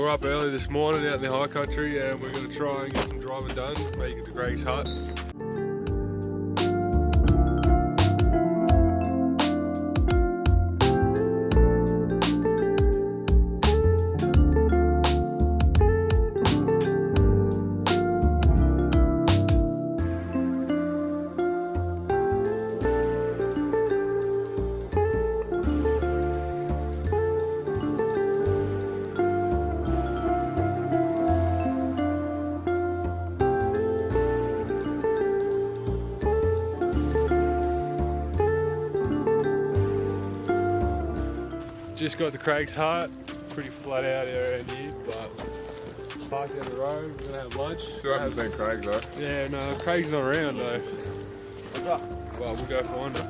we're up early this morning out in the high country and we're going to try and get some driving done, make it to Greg's hut. Just got to Craig's hut, pretty flat out around here, but parked down the road, we're gonna have lunch. Still haven't seen Craig though. Yeah, no, Craig's not around though. What's up? Well, we'll go find him.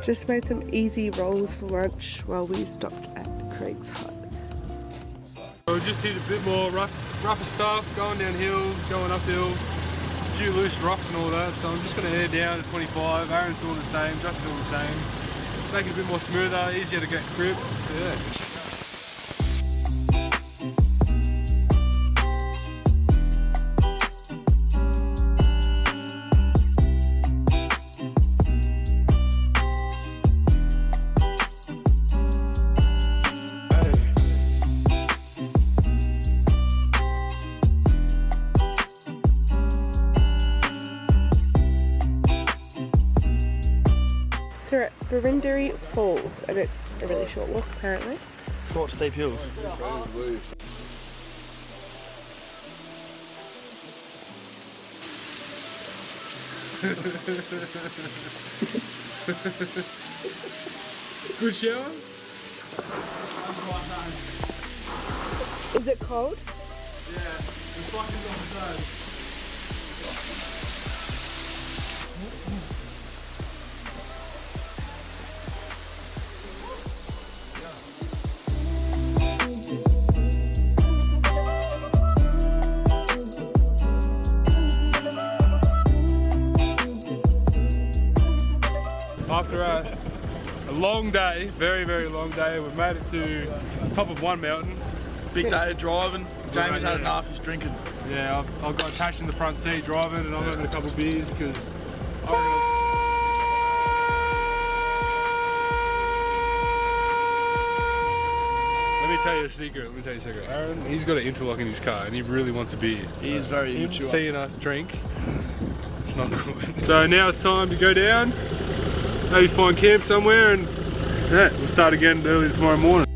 Just made some easy rolls for lunch while we stopped at Craig's hut. So we just hit a bit more rougher stuff, going downhill, going uphill, a few loose rocks and all that. So I'm just going to head down to 25. Aaron's doing the same, Josh is doing the same. Make it a bit more smoother, easier to get grip. Yeah. So we're at Berinderi Falls and it's a really short walk apparently. Short, steep hills. Good shower? Is it cold? Yeah, the fucking on the side. After a long day, very, very long day, we've made it to the top of one mountain. Big day of driving. Jamie's had enough, he's drinking. Yeah, I've got Tash in the front seat driving and I'm having a couple of beers because Let me tell you a secret, Aaron, he's got an interlock in his car and he really wants a beer. He is very immature. Seeing us drink, it's not good. So now it's time to go down, maybe find camp somewhere and yeah, we'll start again early tomorrow morning.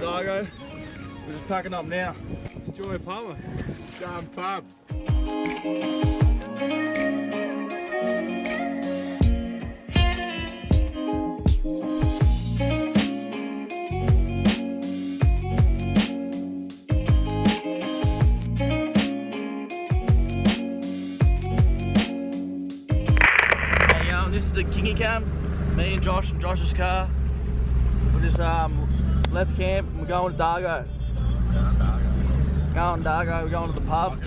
Dargo, we're just packing up now. It's Joy Palmer. Damn pub. Hey, this is the Kingy Cam. Me and Josh in Josh's car. We're just left camp and we're going to Dargo. Going to Dargo, we're going to the pub.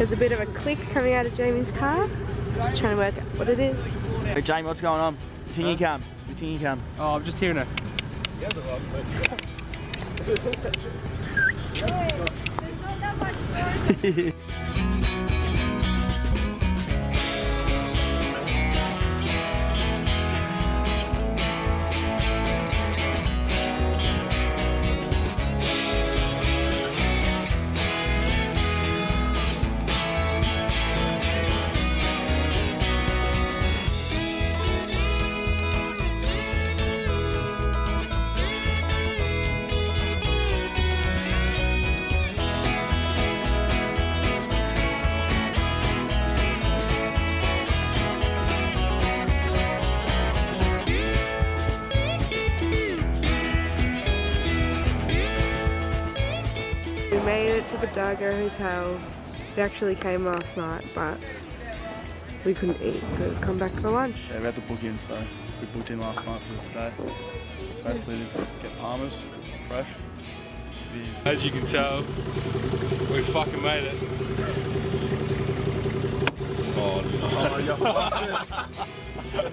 There's a bit of a click coming out of Jamie's car. Just trying to work out what it is. Hey Jamie, what's going on? Kingy cam. Your kingy cam. Oh, I'm just hearing it. We made it to the Dargo Hotel. We actually came last night, but we couldn't eat, so we've come back for lunch. Yeah, we had to book in, so we booked in last night for today. So hopefully we get Palmers fresh. As you can tell, we fucking made it. Oh, no. Oh,